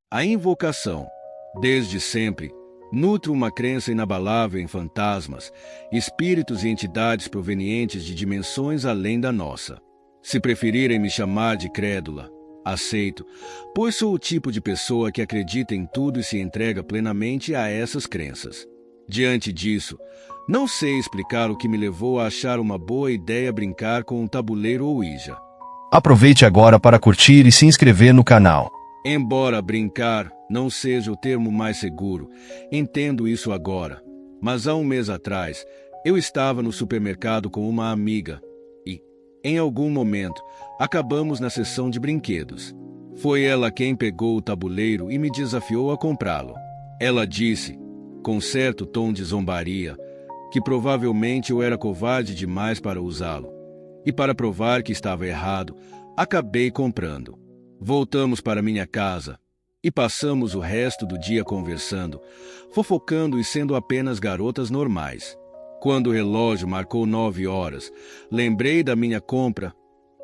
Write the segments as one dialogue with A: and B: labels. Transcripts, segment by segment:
A: A invocação, desde sempre, nutre uma crença inabalável em fantasmas, espíritos e entidades provenientes de dimensões além da nossa. Se preferirem me chamar de crédula, aceito, pois sou o tipo de pessoa que acredita em tudo e se entrega plenamente a essas crenças. Diante disso, não sei explicar o que me levou a achar uma boa ideia brincar com um tabuleiro Ouija.
B: Aproveite agora para curtir e se inscrever no canal.
A: Embora brincar não seja o termo mais seguro, entendo isso agora. Mas há um mês atrás, eu estava no supermercado com uma amiga e, em algum momento, acabamos na seção de brinquedos. Foi ela quem pegou o tabuleiro e me desafiou a comprá-lo. Ela disse, com certo tom de zombaria, que provavelmente eu era covarde demais para usá-lo. E para provar que estava errado, acabei comprando. Voltamos para minha casa e passamos o resto do dia conversando, fofocando e sendo apenas garotas normais. Quando o relógio marcou 9 horas, lembrei da minha compra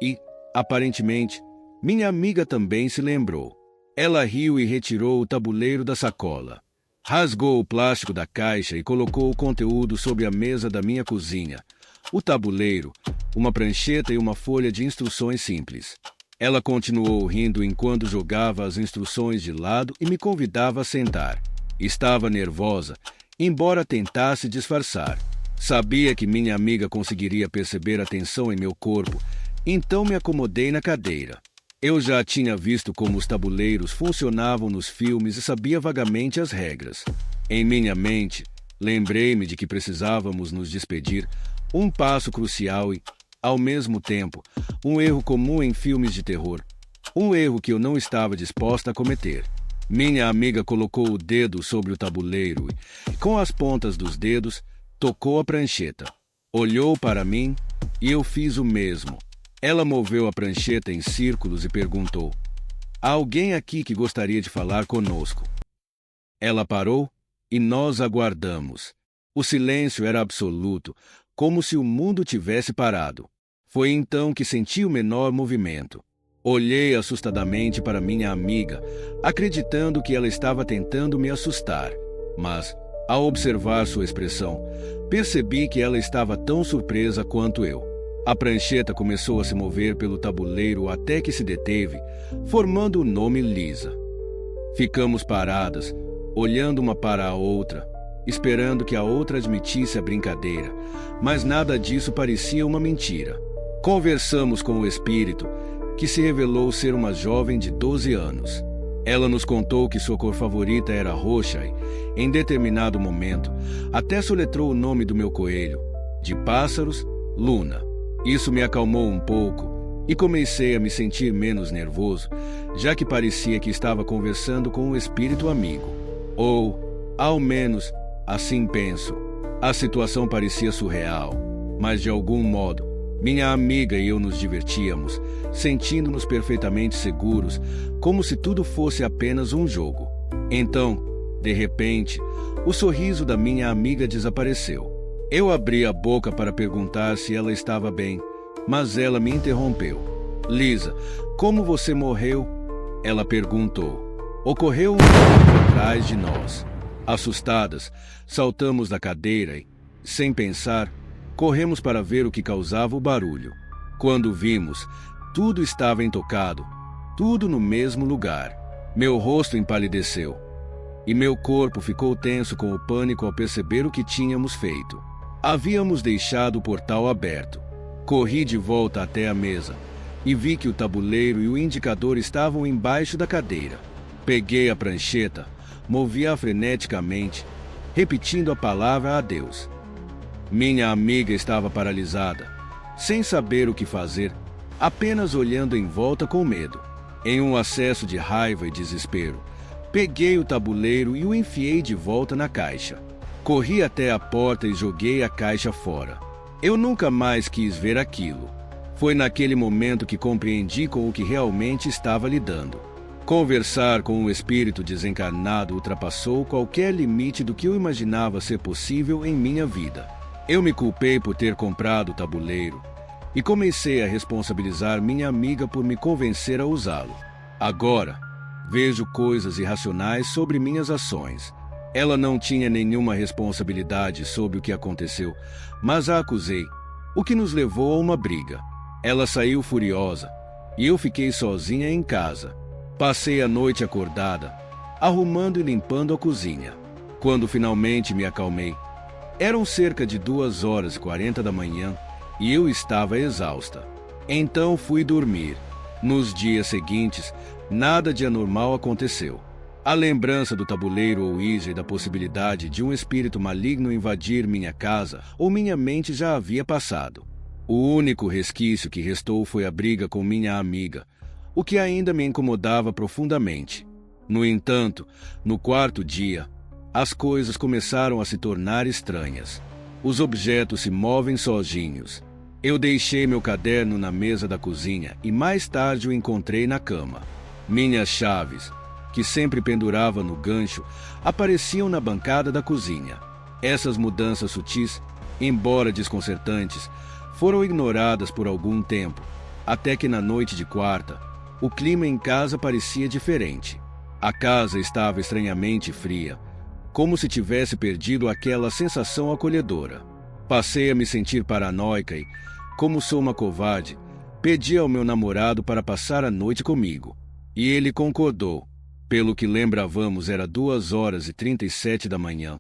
A: e, aparentemente, minha amiga também se lembrou. Ela riu e retirou o tabuleiro da sacola. Rasgou o plástico da caixa e colocou o conteúdo sobre a mesa da minha cozinha. O tabuleiro, uma prancheta e uma folha de instruções simples. Ela continuou rindo enquanto jogava as instruções de lado e me convidava a sentar. Estava nervosa, embora tentasse disfarçar. Sabia que minha amiga conseguiria perceber a tensão em meu corpo, então me acomodei na cadeira. Eu já tinha visto como os tabuleiros funcionavam nos filmes e sabia vagamente as regras. Em minha mente, lembrei-me de que precisávamos nos despedir, um passo crucial e, ao mesmo tempo, um erro comum em filmes de terror. Um erro que eu não estava disposta a cometer. Minha amiga colocou o dedo sobre o tabuleiro e, com as pontas dos dedos, tocou a prancheta. Olhou para mim e eu fiz o mesmo. Ela moveu a prancheta em círculos e perguntou: "Há alguém aqui que gostaria de falar conosco?" Ela parou e nós aguardamos. O silêncio era absoluto, como se o mundo tivesse parado. Foi então que senti o menor movimento. Olhei assustadamente para minha amiga, acreditando que ela estava tentando me assustar. Mas, ao observar sua expressão, percebi que ela estava tão surpresa quanto eu. A prancheta começou a se mover pelo tabuleiro até que se deteve, formando o nome Lisa. Ficamos paradas, olhando uma para a outra, esperando que a outra admitisse a brincadeira, mas nada disso parecia uma mentira. Conversamos com o espírito, que se revelou ser uma jovem de 12 anos. Ela nos contou que sua cor favorita era roxa e, em determinado momento, até soletrou o nome do meu coelho, de pássaros, Luna. Isso me acalmou um pouco e comecei a me sentir menos nervoso, já que parecia que estava conversando com um espírito amigo. Ou, ao menos, assim penso. A situação parecia surreal, mas de algum modo, minha amiga e eu nos divertíamos, sentindo-nos perfeitamente seguros, como se tudo fosse apenas um jogo. Então, de repente, o sorriso da minha amiga desapareceu. Eu abri a boca para perguntar se ela estava bem, mas ela me interrompeu. "Lisa, como você morreu?" Ela perguntou. Ocorreu um momento atrás de nós. Assustadas, saltamos da cadeira e, sem pensar, corremos para ver o que causava o barulho. Quando vimos, tudo estava intocado, tudo no mesmo lugar. Meu rosto empalideceu e meu corpo ficou tenso com o pânico ao perceber o que tínhamos feito. Havíamos deixado o portal aberto. Corri de volta até a mesa e vi que o tabuleiro e o indicador estavam embaixo da cadeira. Peguei a prancheta, movi-a freneticamente, repetindo a palavra adeus. Minha amiga estava paralisada, sem saber o que fazer, apenas olhando em volta com medo. Em um acesso de raiva e desespero, peguei o tabuleiro e o enfiei de volta na caixa. Corri até a porta e joguei a caixa fora. Eu nunca mais quis ver aquilo. Foi naquele momento que compreendi com o que realmente estava lidando. Conversar com um espírito desencarnado ultrapassou qualquer limite do que eu imaginava ser possível em minha vida. Eu me culpei por ter comprado o tabuleiro e comecei a responsabilizar minha amiga por me convencer a usá-lo. Agora, Vejo coisas irracionais sobre minhas ações. Ela não tinha nenhuma responsabilidade sobre o que aconteceu, mas a acusei, o que nos levou a uma briga. Ela saiu furiosa e eu fiquei sozinha em casa. Passei a noite acordada, arrumando e limpando a cozinha. Quando finalmente me acalmei, eram cerca de 2h40 da manhã e eu estava exausta. Então fui dormir. Nos dias seguintes, nada de anormal aconteceu. A lembrança do tabuleiro Ouija e da possibilidade de um espírito maligno invadir minha casa ou minha mente já havia passado. O único resquício que restou foi a briga com minha amiga, o que ainda me incomodava profundamente. No entanto, no quarto dia, as coisas começaram a se tornar estranhas. Os objetos se movem sozinhos. Eu deixei meu caderno na mesa da cozinha e mais tarde o encontrei na cama. Minhas chaves, que sempre pendurava no gancho, apareciam na bancada da cozinha. Essas mudanças sutis, embora desconcertantes, foram ignoradas por algum tempo, até que na noite de quarta, o clima em casa parecia diferente. A casa estava estranhamente fria, como se tivesse perdido aquela sensação acolhedora. Passei a me sentir paranoica e, como sou uma covarde, pedi ao meu namorado para passar a noite comigo. E ele concordou. Pelo que lembrávamos, era 2h37 da manhã,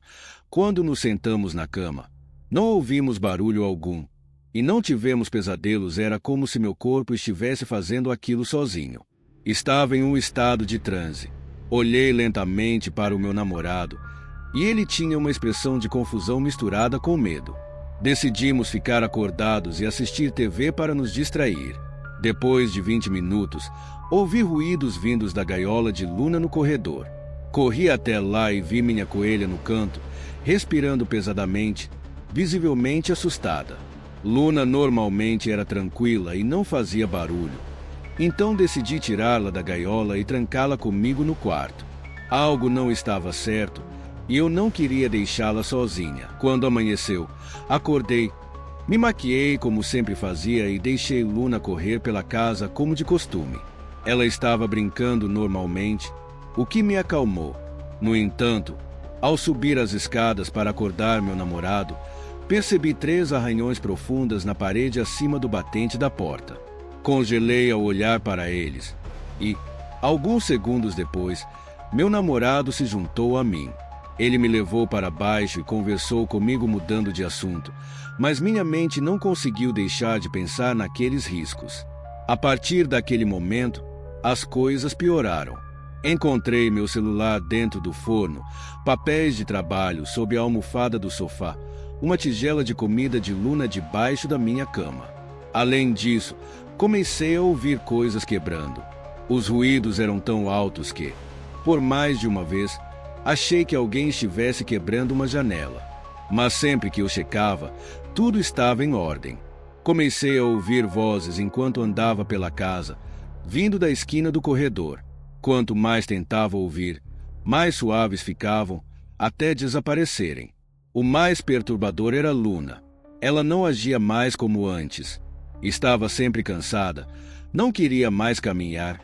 A: quando nos sentamos na cama. Não ouvimos barulho algum, e não tivemos pesadelos. Era como se meu corpo estivesse fazendo aquilo sozinho. Estava em um estado de transe. Olhei lentamente para o meu namorado, e ele tinha uma expressão de confusão misturada com medo. Decidimos ficar acordados e assistir TV para nos distrair. Depois de 20 minutos, ouvi ruídos vindos da gaiola de Luna no corredor. Corri até lá e vi minha coelha no canto, respirando pesadamente, visivelmente assustada. Luna normalmente era tranquila e não fazia barulho. Então decidi tirá-la da gaiola e trancá-la comigo no quarto. Algo não estava certo e eu não queria deixá-la sozinha. Quando amanheceu, acordei, me maquiei como sempre fazia e deixei Luna correr pela casa como de costume. Ela estava brincando normalmente, o que me acalmou. No entanto, ao subir as escadas para acordar meu namorado, percebi 3 arranhões profundas na parede acima do batente da porta. Congelei ao olhar para eles e, alguns segundos depois, meu namorado se juntou a mim. Ele me levou para baixo e conversou comigo mudando de assunto, mas minha mente não conseguiu deixar de pensar naqueles riscos. A partir daquele momento, as coisas pioraram. Encontrei meu celular dentro do forno, papéis de trabalho sob a almofada do sofá, uma tigela de comida de Luna debaixo da minha cama. Além disso, comecei a ouvir coisas quebrando. Os ruídos eram tão altos que, por mais de uma vez, achei que alguém estivesse quebrando uma janela. Mas sempre que eu checava, tudo estava em ordem. Comecei a ouvir vozes enquanto andava pela casa, vindo da esquina do corredor. Quanto mais tentava ouvir, mais suaves ficavam, até desaparecerem. O mais perturbador era Luna. Ela não agia mais como antes. Estava sempre cansada, não queria mais caminhar.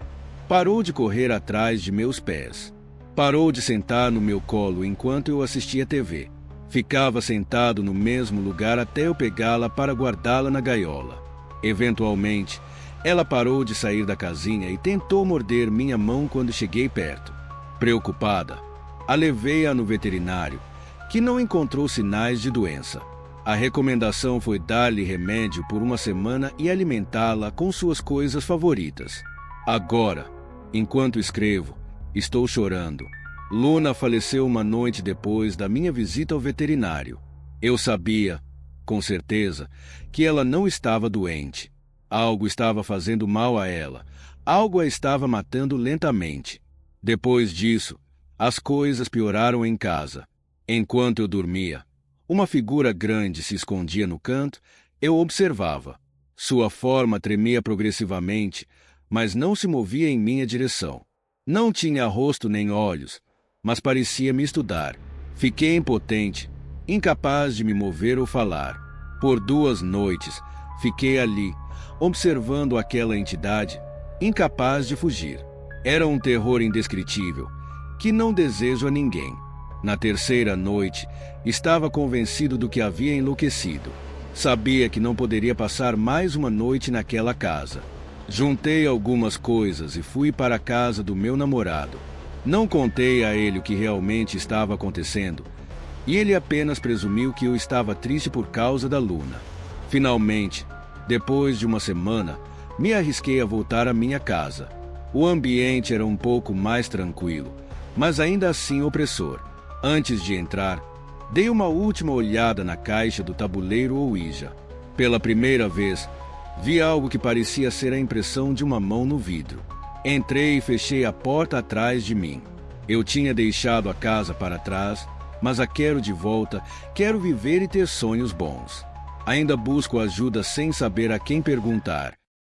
A: Parou de correr atrás de meus pés. Parou de sentar no meu colo enquanto eu assistia TV. Ficava sentado no mesmo lugar até eu pegá-la para guardá-la na gaiola. Eventualmente, ela parou de sair da casinha e tentou morder minha mão quando cheguei perto. Preocupada, a levei-a no veterinário, que não encontrou sinais de doença. A recomendação foi dar-lhe remédio por uma semana e alimentá-la com suas coisas favoritas. Agora, enquanto escrevo, estou chorando. Luna faleceu uma noite depois da minha visita ao veterinário. Eu sabia, com certeza, que ela não estava doente. Algo estava fazendo mal a ela. Algo a estava matando lentamente. Depois disso, as coisas pioraram em casa. Enquanto eu dormia, uma figura grande se escondia no canto. Eu observava. Sua forma tremia progressivamente, mas não se movia em minha direção. Não tinha rosto nem olhos, mas parecia me estudar. Fiquei impotente, incapaz de me mover ou falar. Por 2 noites, fiquei ali, observando aquela entidade, incapaz de fugir. Era um terror indescritível, que não desejo a ninguém. Na terceira noite, estava convencido do que havia enlouquecido. Sabia que não poderia passar mais uma noite naquela casa. Juntei algumas coisas e fui para a casa do meu namorado. Não contei a ele o que realmente estava acontecendo, e ele apenas presumiu que eu estava triste por causa da Luna. Finalmente, depois de uma semana, me arrisquei a voltar à minha casa. O ambiente era um pouco mais tranquilo, mas ainda assim opressor. Antes de entrar, dei uma última olhada na caixa do tabuleiro Ouija. Pela primeira vez, vi algo que parecia ser a impressão de uma mão no vidro. Entrei e fechei a porta atrás de mim. Eu tinha deixado a casa para trás, mas a quero de volta, quero viver e ter sonhos bons. Ainda busco ajuda sem saber a quem perguntar.